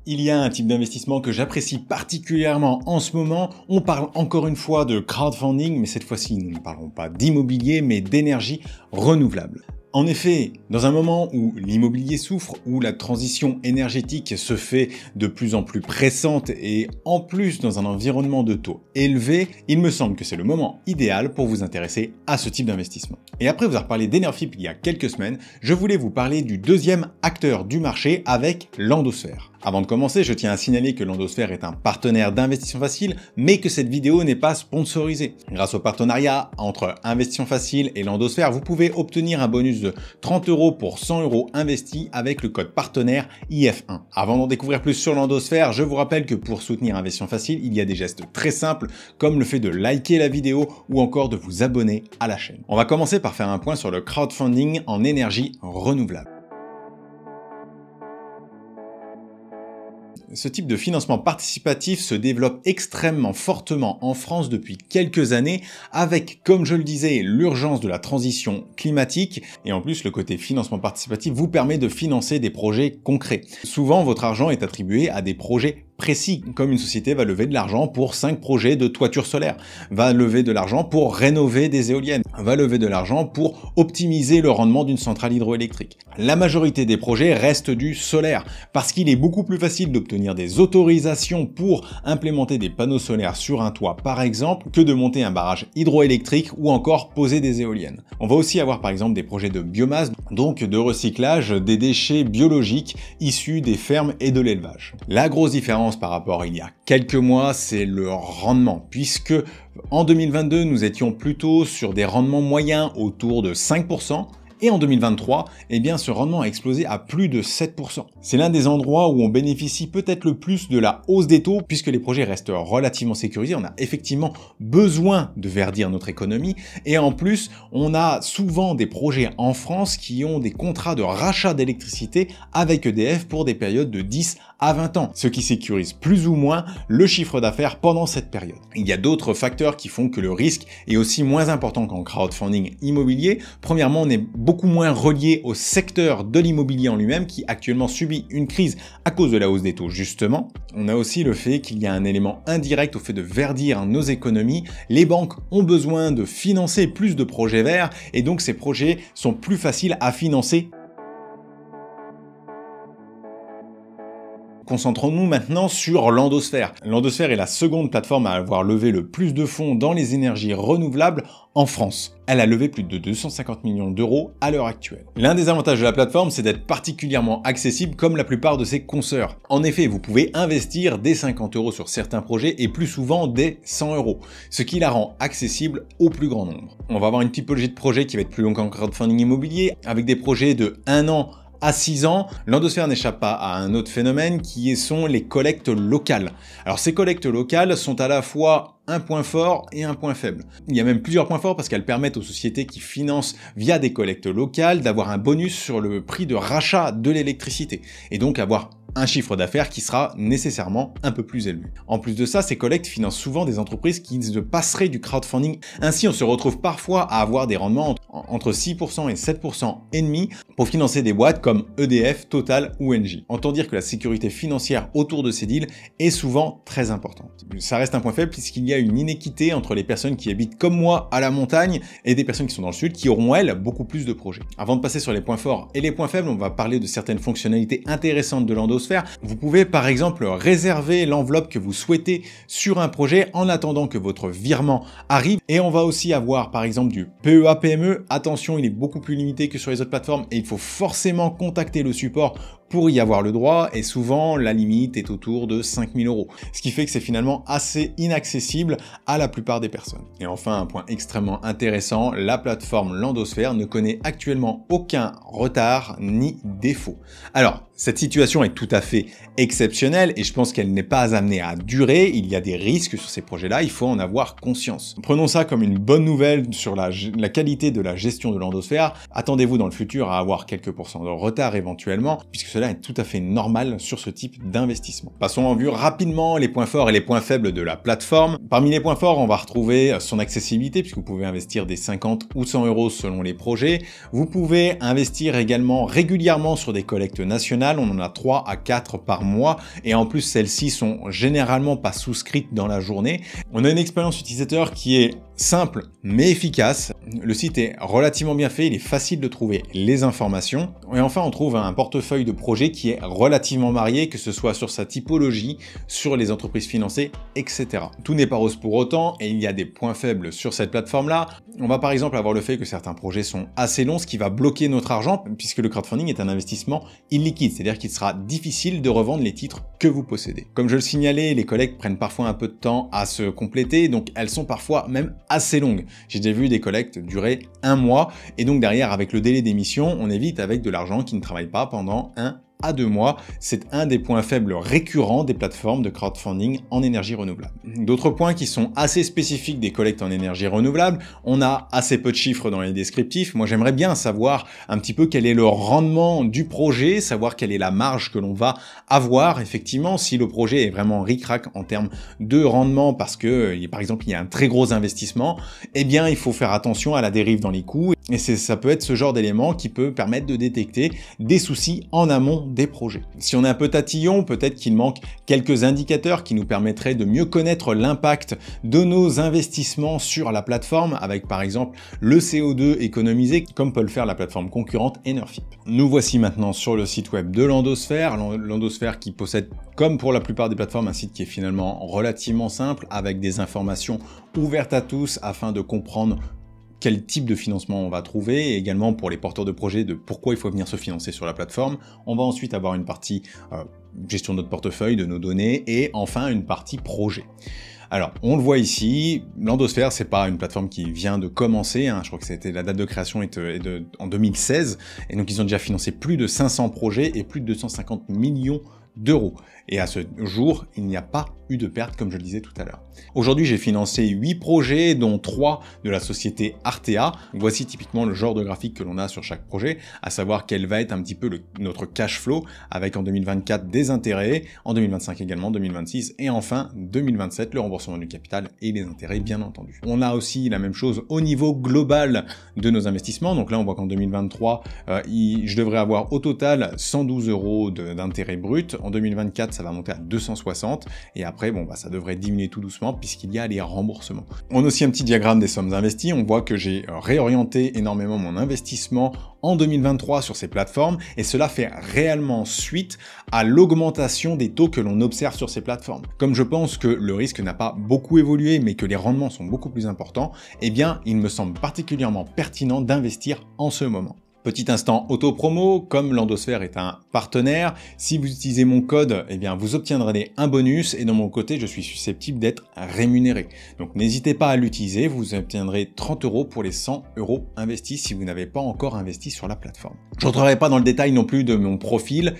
Il y a un type d'investissement que j'apprécie particulièrement en ce moment. On parle encore une fois de crowdfunding, mais cette fois-ci, nous ne parlons pas d'immobilier, mais d'énergie renouvelable. En effet, dans un moment où l'immobilier souffre, où la transition énergétique se fait de plus en plus pressante et en plus dans un environnement de taux élevé, il me semble que c'est le moment idéal pour vous intéresser à ce type d'investissement. Et après vous avoir parlé d'Enerfip il y a quelques semaines, je voulais vous parler du deuxième acteur du marché avec Landosphère. Avant de commencer, je tiens à signaler que Landosphère est un partenaire d'Investissement Facile, mais que cette vidéo n'est pas sponsorisée. Grâce au partenariat entre Investissement Facile et Landosphère, vous pouvez obtenir un bonus de 30 € pour 100 € investis avec le code partenaire IF1. Avant d'en découvrir plus sur Landosphère, je vous rappelle que pour soutenir Investissement Facile, il y a des gestes très simples, comme le fait de liker la vidéo ou encore de vous abonner à la chaîne. On va commencer par faire un point sur le crowdfunding en énergie renouvelable. Ce type de financement participatif se développe extrêmement fortement en France depuis quelques années avec, comme je le disais, l'urgence de la transition climatique et en plus le côté financement participatif vous permet de financer des projets concrets. Souvent, votre argent est attribué à des projets précis, comme une société va lever de l'argent pour 5 projets de toiture solaire, va lever de l'argent pour rénover des éoliennes, va lever de l'argent pour optimiser le rendement d'une centrale hydroélectrique. La majorité des projets restent du solaire, parce qu'il est beaucoup plus facile d'obtenir des autorisations pour implémenter des panneaux solaires sur un toit par exemple, que de monter un barrage hydroélectrique ou encore poser des éoliennes. On va aussi avoir par exemple des projets de biomasse, donc de recyclage des déchets biologiques issus des fermes et de l'élevage. La grosse différence par rapport à il y a quelques mois, c'est le rendement, puisque en 2022, nous étions plutôt sur des rendements moyens autour de 5%, et en 2023, eh bien, ce rendement a explosé à plus de 7%. C'est l'un des endroits où on bénéficie peut-être le plus de la hausse des taux, puisque les projets restent relativement sécurisés. On a effectivement besoin de verdir notre économie. Et en plus, on a souvent des projets en France qui ont des contrats de rachat d'électricité avec EDF pour des périodes de 10 à 20 ans, ce qui sécurise plus ou moins le chiffre d'affaires pendant cette période. Il y a d'autres facteurs qui font que le risque est aussi moins important qu'en crowdfunding immobilier. Premièrement, on est beaucoup moins relié au secteur de l'immobilier en lui-même qui actuellement subit une crise à cause de la hausse des taux justement. On a aussi le fait qu'il y a un élément indirect au fait de verdir nos économies. Les banques ont besoin de financer plus de projets verts et donc ces projets sont plus faciles à financer. Concentrons-nous maintenant sur Landosphère. Landosphère est la seconde plateforme à avoir levé le plus de fonds dans les énergies renouvelables en France. Elle a levé plus de 250 millions d'euros à l'heure actuelle. L'un des avantages de la plateforme, c'est d'être particulièrement accessible comme la plupart de ses consoeurs. En effet, vous pouvez investir dès 50 € sur certains projets et plus souvent dès 100 €, ce qui la rend accessible au plus grand nombre. On va avoir une typologie de projet qui va être plus longue qu'en crowdfunding immobilier, avec des projets de 1 an à 6 ans, Landosphère n'échappe pas à un autre phénomène qui sont les collectes locales. Alors ces collectes locales sont à la fois un point fort et un point faible. Il y a même plusieurs points forts parce qu'elles permettent aux sociétés qui financent via des collectes locales d'avoir un bonus sur le prix de rachat de l'électricité et donc avoir un chiffre d'affaires qui sera nécessairement un peu plus élevé. En plus de ça, ces collectes financent souvent des entreprises qui se passeraient du crowdfunding. Ainsi, on se retrouve parfois à avoir des rendements entre 6% et 7% et demi pour financer des boîtes comme EDF, Total ou Engie. Autant dire que la sécurité financière autour de ces deals est souvent très importante. Ça reste un point faible puisqu'il y a une inéquité entre les personnes qui habitent comme moi à la montagne et des personnes qui sont dans le sud qui auront, elles, beaucoup plus de projets. Avant de passer sur les points forts et les points faibles, on va parler de certaines fonctionnalités intéressantes de Landosphère. Vous pouvez par exemple réserver l'enveloppe que vous souhaitez sur un projet en attendant que votre virement arrive et on va aussi avoir par exemple du PEA-PME. Attention, il est beaucoup plus limité que sur les autres plateformes et il faut forcément contacter le support pour y avoir le droit et souvent la limite est autour de 5 000 €. Ce qui fait que c'est finalement assez inaccessible à la plupart des personnes. Et enfin, un point extrêmement intéressant, la plateforme Landosphère ne connaît actuellement aucun retard ni défaut. Alors, cette situation est tout à fait exceptionnelle et je pense qu'elle n'est pas amenée à durer. Il y a des risques sur ces projets-là, il faut en avoir conscience. Prenons ça comme une bonne nouvelle sur la qualité de la gestion de Landosphère. Attendez-vous dans le futur à avoir quelques pourcents de retard éventuellement, puisque cela est tout à fait normal sur ce type d'investissement. Passons en vue rapidement les points forts et les points faibles de la plateforme. Parmi les points forts, on va retrouver son accessibilité, puisque vous pouvez investir des 50 ou 100 € selon les projets. Vous pouvez investir également régulièrement sur des collectes nationales final, on en a 3 à 4 par mois et en plus celles-ci sont généralement pas souscrites dans la journée. On a une expérience utilisateur qui est simple mais efficace. Le site est relativement bien fait, il est facile de trouver les informations. Et enfin, on trouve un portefeuille de projets qui est relativement varié, que ce soit sur sa typologie, sur les entreprises financées, etc. Tout n'est pas rose pour autant et il y a des points faibles sur cette plateforme-là. On va par exemple avoir le fait que certains projets sont assez longs, ce qui va bloquer notre argent puisque le crowdfunding est un investissement illiquide, c'est-à-dire qu'il sera difficile de revendre les titres que vous possédez. Comme je le signalais, les collectes prennent parfois un peu de temps à se compléter, donc elles sont parfois même assez longues. J'ai déjà vu des collectes durer 1 mois et donc derrière, avec le délai d'émission, on évite avec de l'argent qui ne travaille pas pendant 1 à 2 mois. C'est un des points faibles récurrents des plateformes de crowdfunding en énergie renouvelable. D'autres points qui sont assez spécifiques des collectes en énergie renouvelable, on a assez peu de chiffres dans les descriptifs. Moi, j'aimerais bien savoir un petit peu quel est le rendement du projet, savoir quelle est la marge que l'on va avoir effectivement si le projet est vraiment ric-rac en termes de rendement parce que, par exemple, il y a un très gros investissement, eh bien, il faut faire attention à la dérive dans les coûts et ça peut être ce genre d'élément qui peut permettre de détecter des soucis en amont des projets. Si on est un peu tatillon, peut-être qu'il manque quelques indicateurs qui nous permettraient de mieux connaître l'impact de nos investissements sur la plateforme avec par exemple le CO2 économisé comme peut le faire la plateforme concurrente Enerfip. Nous voici maintenant sur le site web de Landosphère, Landosphère qui possède comme pour la plupart des plateformes un site qui est finalement relativement simple avec des informations ouvertes à tous afin de comprendre quel type de financement on va trouver, et également pour les porteurs de projets de pourquoi il faut venir se financer sur la plateforme. On va ensuite avoir une partie gestion de notre portefeuille, de nos données, et enfin une partie projet. Alors, on le voit ici, Landosphère, c'est pas une plateforme qui vient de commencer, hein, je crois que c'était la date de création en 2016, et donc ils ont déjà financé plus de 500 projets et plus de 250 millions d'euros. Et à ce jour, il n'y a pas eu de perte, comme je le disais tout à l'heure. Aujourd'hui, j'ai financé 8 projets, dont 3 de la société Artea. Voici typiquement le genre de graphique que l'on a sur chaque projet, à savoir quel va être un petit peu notre cash flow, avec en 2024 des intérêts, en 2025 également, 2026, et enfin 2027, le remboursement du capital et les intérêts, bien entendu. On a aussi la même chose au niveau global de nos investissements. Donc là, on voit qu'en 2023, je devrais avoir au total 112 € d'intérêts bruts. En 2024, ça va monter à 260 et après, bon, ça devrait diminuer tout doucement puisqu'il y a les remboursements. On a aussi un petit diagramme des sommes investies. On voit que j'ai réorienté énormément mon investissement en 2023 sur ces plateformes et cela fait réellement suite à l'augmentation des taux que l'on observe sur ces plateformes. Comme je pense que le risque n'a pas beaucoup évolué mais que les rendements sont beaucoup plus importants, eh bien, il me semble particulièrement pertinent d'investir en ce moment. Petit instant auto-promo, comme Landosphère est un partenaire, si vous utilisez mon code, eh bien vous obtiendrez un bonus et de mon côté, je suis susceptible d'être rémunéré. Donc n'hésitez pas à l'utiliser, vous obtiendrez 30 € pour les 100 € investis si vous n'avez pas encore investi sur la plateforme. Je n'entrerai pas dans le détail non plus de mon profil,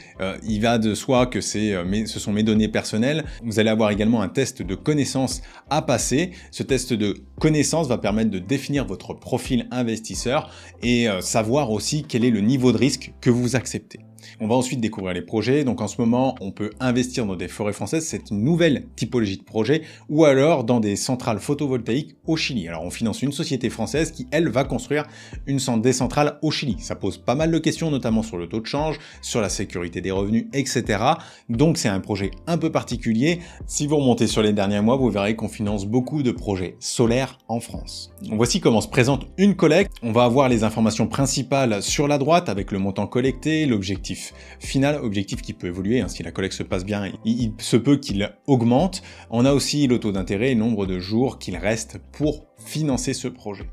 il va de soi que ce sont mes données personnelles. Vous allez avoir également un test de connaissance à passer. Ce test de connaissance va permettre de définir votre profil investisseur et savoir aussi quel est le niveau de risque que vous acceptez. On va ensuite découvrir les projets. Donc en ce moment, on peut investir dans des forêts françaises, c'est une nouvelle typologie de projet, ou alors dans des centrales photovoltaïques au Chili. Alors on finance une société française qui, elle, va construire des centrales au Chili. Ça pose pas mal de questions, notamment sur le taux de change, sur la sécurité des revenus, etc. Donc c'est un projet un peu particulier. Si vous remontez sur les derniers mois, vous verrez qu'on finance beaucoup de projets solaires en France. Voici comment se présente une collecte. On va avoir les informations principales sur la droite avec le montant collecté, l'objectif final, objectif qui peut évoluer, hein, si la collecte se passe bien, il se peut qu'il augmente. On a aussi le taux d'intérêt et le nombre de jours qu'il reste pour financer ce projet,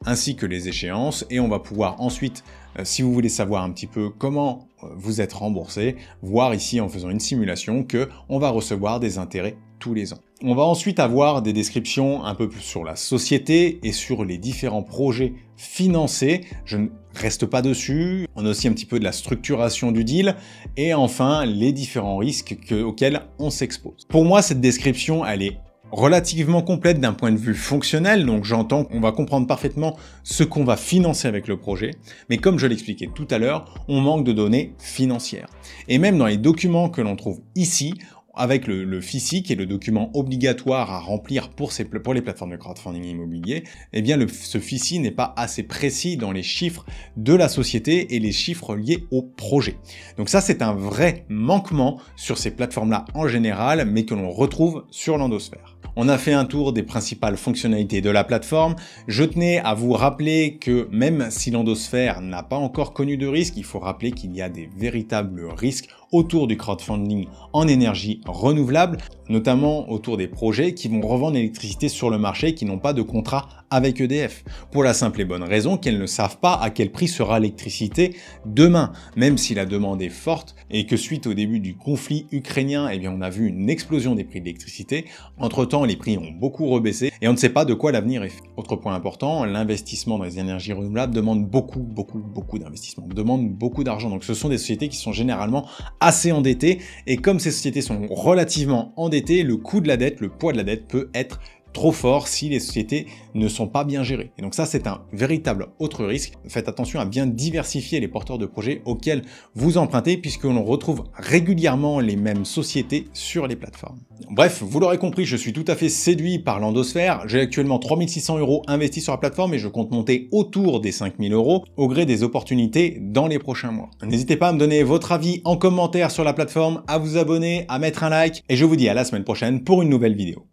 ainsi que les échéances, et on va pouvoir ensuite, si vous voulez savoir un petit peu comment vous êtes remboursé, voir ici en faisant une simulation que on va recevoir des intérêts tous les ans. On va ensuite avoir des descriptions un peu plus sur la société et sur les différents projets financés. Je ne reste pas dessus. On a aussi un petit peu de la structuration du deal et enfin les différents risques auxquels on s'expose. Pour moi, cette description, elle est relativement complète d'un point de vue fonctionnel, donc j'entends qu'on va comprendre parfaitement ce qu'on va financer avec le projet, mais comme je l'expliquais tout à l'heure, on manque de données financières. Et même dans les documents que l'on trouve ici, avec le FICI, qui est le document obligatoire à remplir pour les plateformes de crowdfunding immobilier, eh bien ce FICI n'est pas assez précis dans les chiffres de la société et les chiffres liés au projet. Donc ça, c'est un vrai manquement sur ces plateformes-là en général, mais que l'on retrouve sur Landosphère. On a fait un tour des principales fonctionnalités de la plateforme. Je tenais à vous rappeler que même si Landosphère n'a pas encore connu de risque, il faut rappeler qu'il y a des véritables risques autour du crowdfunding en énergie renouvelable, notamment autour des projets qui vont revendre l'électricité sur le marché qui n'ont pas de contrat avec EDF, pour la simple et bonne raison qu'elles ne savent pas à quel prix sera l'électricité demain, même si la demande est forte et que suite au début du conflit ukrainien, eh bien on a vu une explosion des prix de l'électricité. Entre-temps, les prix ont beaucoup rebaissé et on ne sait pas de quoi l'avenir est fait. Autre point important, l'investissement dans les énergies renouvelables demande beaucoup d'investissement, demande beaucoup d'argent. Donc ce sont des sociétés qui sont généralement assez endettées et comme ces sociétés sont relativement endettées, le coût de la dette, le poids de la dette peut être trop fort si les sociétés ne sont pas bien gérées. Et donc ça, c'est un véritable autre risque. Faites attention à bien diversifier les porteurs de projets auxquels vous empruntez, puisque l'on retrouve régulièrement les mêmes sociétés sur les plateformes. Bref, vous l'aurez compris, je suis tout à fait séduit par Landosphère. J'ai actuellement 3 600 € investis sur la plateforme et je compte monter autour des 5 000 € au gré des opportunités dans les prochains mois. N'hésitez pas à me donner votre avis en commentaire sur la plateforme, à vous abonner, à mettre un like, et je vous dis à la semaine prochaine pour une nouvelle vidéo.